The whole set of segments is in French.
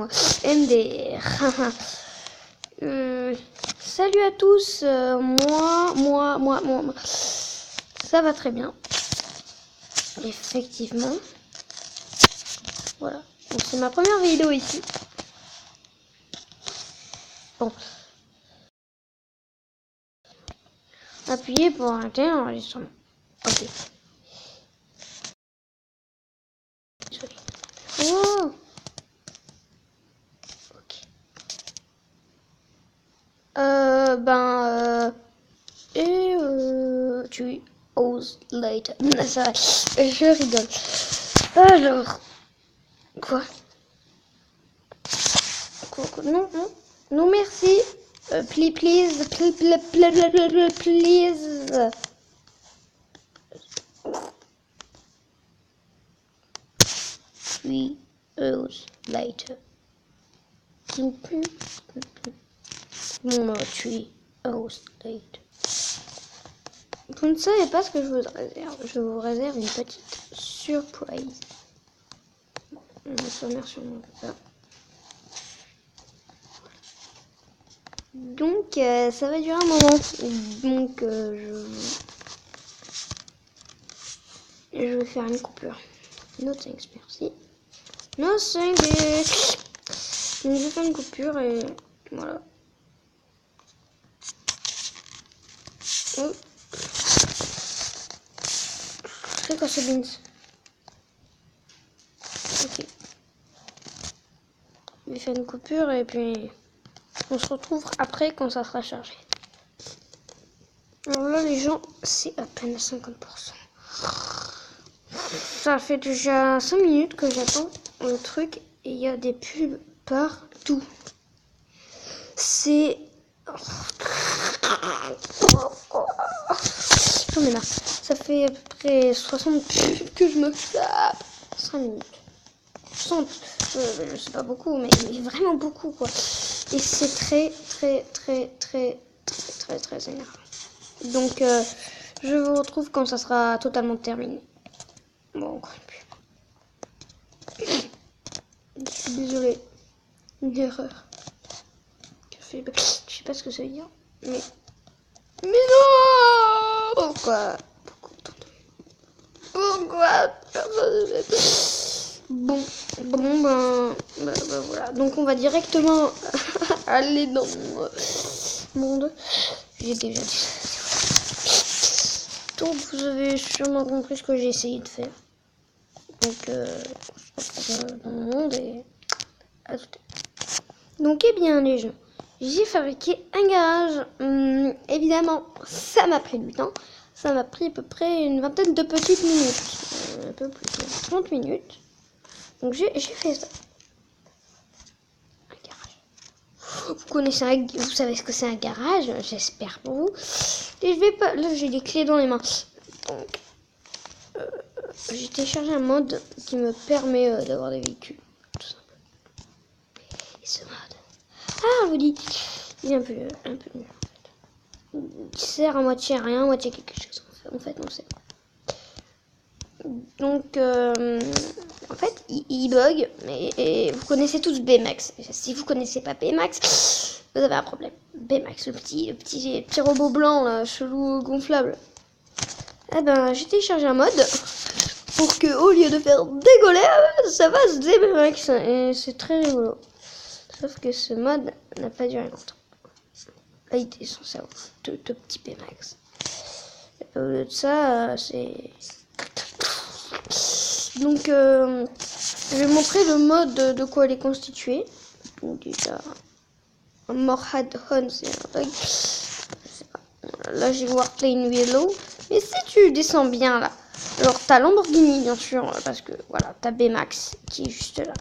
moi. MDR. Salut à tous. Moi. Ça va très bien. Effectivement. Voilà. Donc c'est ma première vidéo ici. Bon. Appuyez pour arrêter l'enregistrement. Ok. Oh. Ok. Tu oses later. Ça va. Je rigole. Alors. Quoi? Non. Non, merci. Please. 3 hours later. Non, 3 hours later. Vous ne savez pas ce que je vous réserve. Je vous réserve une petite surprise. On va sommaire sur mon ça. Donc, ça va durer un moment. Donc, je vais faire une coupure. No thanks, merci. No thanks. Donc, je vais faire une coupure et voilà. Oh. C'est quoi ce beans? Ok. Je vais faire une coupure et puis on se retrouve après quand ça sera chargé. Alors là, les gens, c'est à peine 50%. Ça fait déjà 5 minutes que j'attends le truc et il y a des pubs partout. C'est... J'en ai marre. Ça fait à peu près 60 pubs que je me tape. 5 minutes. 60. Je sais pas beaucoup, mais vraiment beaucoup, quoi. Et c'est très énervant. Donc, je vous retrouve quand ça sera totalement terminé. Bon, encore une pub. Je suis désolée. Une erreur. Je sais pas ce que ça veut dire. Mais non! Pourquoi? Bon, ben, voilà. Donc on va directement aller dans mon monde. J'ai déjà dit ça. Donc vous avez sûrement compris ce que j'ai essayé de faire. Donc dans mon monde et à tout. Donc eh bien les gens, j'ai fabriqué un garage. Évidemment, ça m'a pris du temps. Ça m'a pris à peu près une vingtaine de petites minutes. Un peu plus, 30 minutes. Donc j'ai fait ça. Un garage. Vous savez ce que c'est un garage, j'espère pour vous. Et je vais pas. Là j'ai les clés dans les mains. Donc j'ai téléchargé un mode qui me permet d'avoir des véhicules. Tout simplement. Et ce mode. Ah, je vous dis, il est un peu nul en fait. Il sert à moitié à rien, à moitié à quelque chose. En fait, on sait. Donc, en fait, il bug. Et vous connaissez tous Baymax. Si vous connaissez pas Baymax, vous avez un problème. Baymax, le petit robot blanc, là, chelou, gonflable. Eh ben, j'ai téléchargé un mode pour que, au lieu de faire dégoler, ça fasse des Baymax. Et c'est très rigolo. Sauf que ce mode n'a pas duré longtemps. Là, il était censé avoir deux petits Baymax. Et au lieu de ça, c'est... Donc, je vais montrer le mode de quoi elle est constituée. Donc, déjà, un Morhad Hon, c'est un bug. Là, j'ai Warplane Yellow. Mais si tu descends bien là, alors t'as Lamborghini, bien sûr, parce que voilà, t'as Baymax qui est juste là.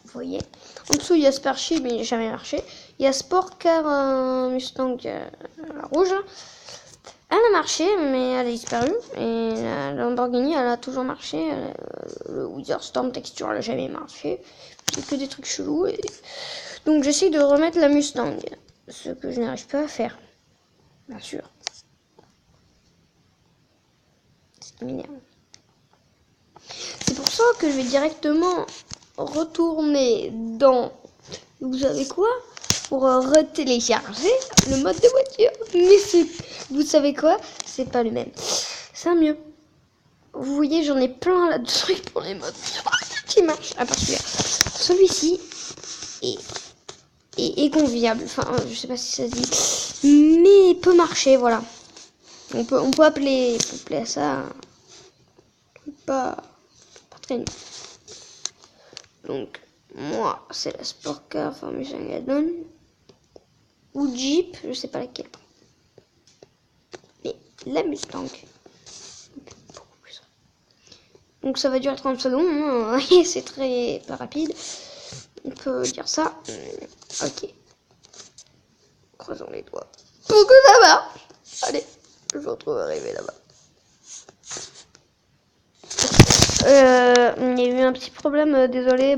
Vous voyez. En dessous, il y a Sparship, mais il n'a jamais marché. Il y a Sport Car Mustang la rouge. Elle a marché, mais elle a disparu. Et la Lamborghini, elle a toujours marché. Le Wither Storm Texture, elle a jamais marché. C'est que des trucs chelous. Et... donc, j'essaie de remettre la Mustang. Ce que je n'arrive pas à faire. Bien sûr. C'est m'énerve. C'est pour ça que je vais directement retourner dans, vous savez quoi, pour retélécharger le mode de voiture. Mais vous savez quoi, c'est pas le même. C'est mieux. Vous voyez, j'en ai plein là-dessus pour les modes qui marchent. À part celui-là. Celui-ci est conviable. Enfin, je sais pas si ça se dit, mais peut marcher. Voilà. On peut appeler ça pas très nul. Donc moi, c'est la Sport Car Formation Gadon ou Jeep, je sais pas laquelle. Mais la Mustang. Donc ça va durer 30 secondes, hein. C'est très pas rapide. On peut dire ça. Ok. Croisons les doigts. Pour que ça marche. Allez, je vous retrouve arrivé là-bas. Il y a eu un petit problème, désolé.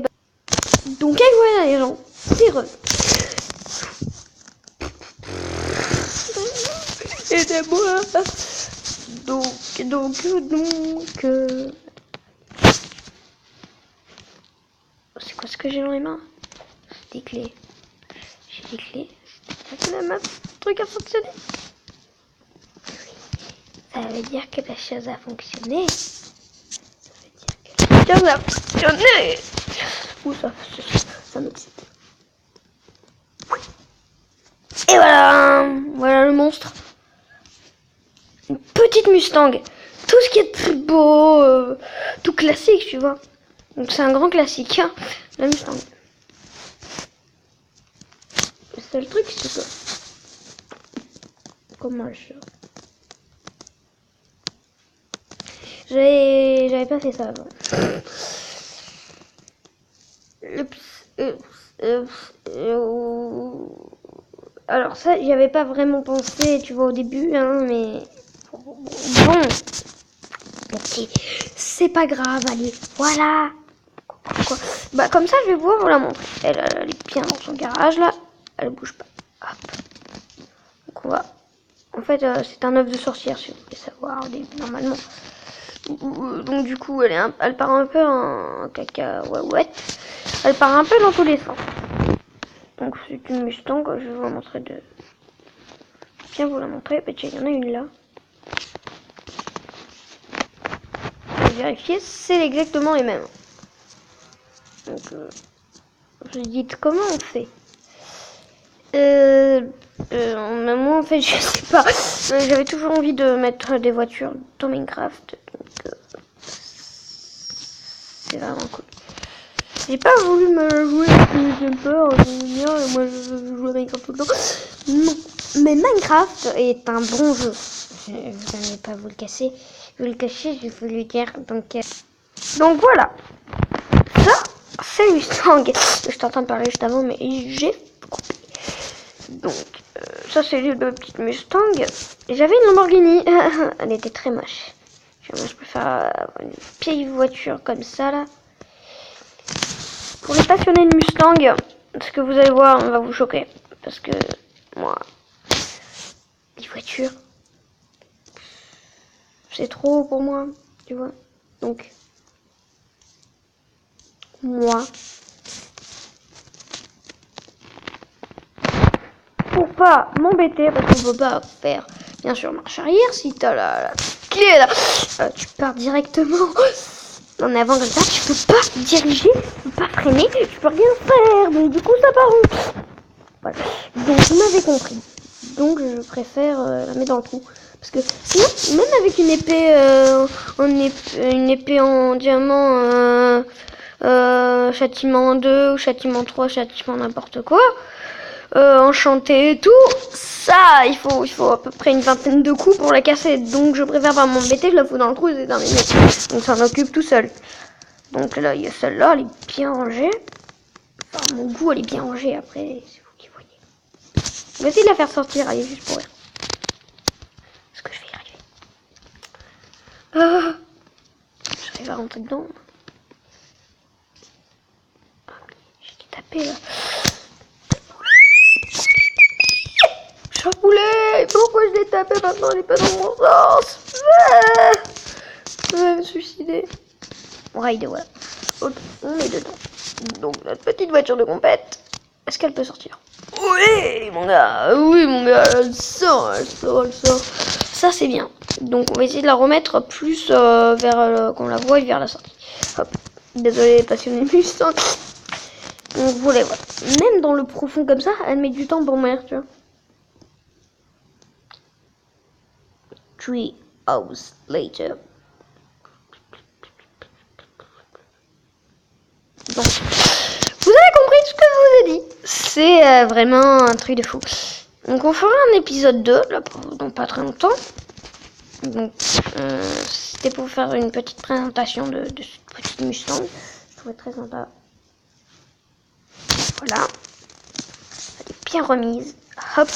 Donc voilà les gens, c'est re. Aidez-moi. Donc. C'est quoi ce que j'ai dans les mains? C'est des clés. J'ai des clés. C'est la map. Le truc a fonctionné. Ça veut dire que la chose a fonctionné. Ça a fonctionné. Ouh, ça m'excite. Et voilà le monstre. Une petite Mustang. Tout ce qui est de plus beau, tout classique, tu vois. Donc c'est un grand classique, hein, la Mustang. Le seul truc, c'est que... Comment je... J'avais pas fait ça avant. Alors ça, j'y avais pas vraiment pensé, tu vois, au début, hein, mais... Bon. Ok, c'est pas grave, allez, voilà. Quoi. Bah comme ça, je vais pouvoir vous la montrer. Elle est bien dans son garage, là. Elle bouge pas. Hop. Donc on va... En fait, c'est un œuf de sorcière, si vous voulez savoir, normalement. Donc du coup, elle part un peu en cacahuète. Elle part un peu dans tous les sens. Donc c'est une Mustang, je vais vous la montrer de... Bien vous la montrer. Bah, tiens, il y en a une là. Je vais vérifier, c'est exactement les mêmes. Donc, je dis comment on fait. Moi en fait je sais pas. J'avais toujours envie de mettre des voitures dans Minecraft. Donc c'est vraiment cool. J'ai pas voulu me jouer parce que j'ai peur. Moi je joue à Minecraft tout le temps. Non. Mais Minecraft est un bon jeu. Je n'allais pas vous le casser. Vous le cacher, je vais vous le dire. Donc voilà. Ça, c'est Mustang. Je t'entends parler juste avant, mais j'ai coupé. Donc, ça c'est une petite Mustang. J'avais une Lamborghini. Elle était très moche. Moi, je préfère une vieille voiture comme ça, là. Pour les passionnés de Mustang, ce que vous allez voir, on va vous choquer. Parce que, moi, les voitures, c'est trop pour moi, tu vois. Donc, moi, pour pas m'embêter, parce qu'on peut pas faire, bien sûr, marche arrière, si t'as la clé là, tu pars directement en avant comme ça, tu peux pas diriger, tu peux pas freiner, tu peux rien faire, donc du coup ça part où. Voilà, donc vous m'avez compris, donc je préfère la mettre dans le trou, parce que sinon, même avec une épée en diamant, châtiment 2 ou châtiment 3, châtiment n'importe quoi, enchanté et tout, ça il faut à peu près une vingtaine de coups pour la casser, donc je préfère pas m'embêter, je la fous dans le trou, c'est terminé, donc ça en occupe tout seul. Donc là il y a celle-là, elle est bien rangée, enfin mon goût elle est bien rangée, après c'est vous qui voyez. On va essayer de la faire sortir, allez, juste pour rire. Est-ce que je vais y arriver? J'arrive à rentrer dedans. J'ai tapé là. Poulet, pourquoi je l'ai tapé maintenant? Elle est pas dans mon sens. Je vais me suicider. On ride, ouais. Ok, on est dedans. Donc notre petite voiture de compète, est-ce qu'elle peut sortir? Oui mon gars, elle sort, elle sort. Ça c'est bien. Donc on va essayer de la remettre plus vers qu'on la voit vers la sortie. Hop. Désolé passionné Mustang. Donc vous les voilà. Même dans le profond comme ça, elle met du temps pour mourir, tu vois. 3 hours later. Bon. Vous avez compris ce que je vous ai dit. C'est vraiment un truc de fou. Donc on fera un épisode 2, là, dans pas très longtemps. Donc c'était pour faire une petite présentation de cette petite Mustang. Je trouvais très sympa. Voilà. Elle est bien remise. Hop.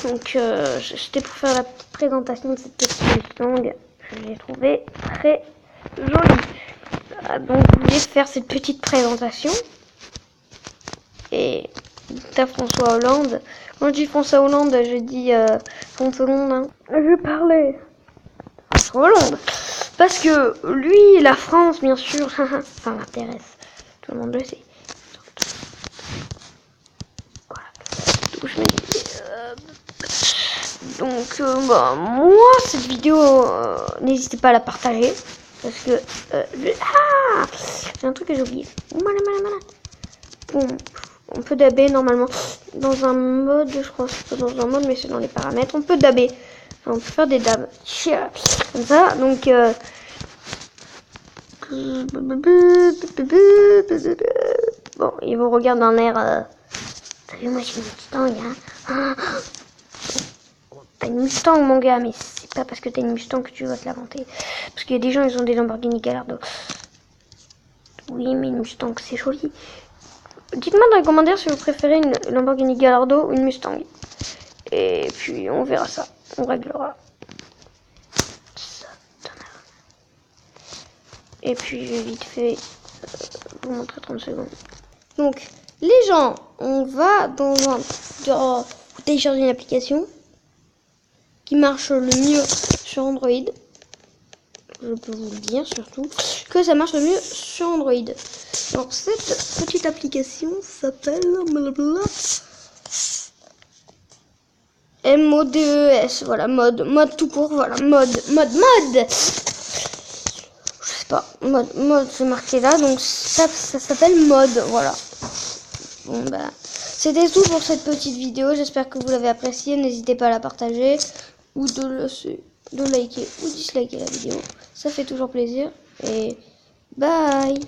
Donc c'était pour faire la petite présentation de cette petite Mustang. Je l'ai trouvée très jolie. Donc je voulais faire cette petite présentation. Et t'as François Hollande. Quand je dis François Hollande, je dis François Hollande. Hein. Je parlais François Hollande. Parce que lui, la France, bien sûr, ça m'intéresse. Tout le monde le sait. Voilà. Donc je me dis... Donc moi, cette vidéo, n'hésitez pas à la partager. Parce que... j'ai un truc que j'ai oublié. Bon, on peut dabber normalement dans un mode, je crois que c'est pas dans un mode, mais c'est dans les paramètres. On peut dabber. Enfin, on peut faire des dabs. Comme ça, donc... Bon, ils vous regardent d'un air... T'as vu, moi j'ai une Mustang, hein. T'as une Mustang, mon gars, mais c'est pas parce que t'as une Mustang que tu vas te la vanter. Parce qu'il y a des gens, ils ont des Lamborghini Gallardo. Oui, mais une Mustang, c'est joli. Dites-moi dans les commentaires si vous préférez une Lamborghini Gallardo ou une Mustang. Et puis, on verra ça. On réglera. Et puis, je vais vite fait vous montrer 30 secondes. Donc, les gens, on va dans un... vous téléchargez une application qui marche le mieux sur Android. Je peux vous le dire surtout que ça marche le mieux sur Android. Alors cette petite application s'appelle MODES. Voilà, mode tout court. Voilà, mode. Je sais pas, mode c'est marqué là, donc ça s'appelle mode. Voilà. Bon bah, c'était tout pour cette petite vidéo. J'espère que vous l'avez appréciée. N'hésitez pas à la partager ou de liker ou disliker la vidéo. Ça fait toujours plaisir. Et bye!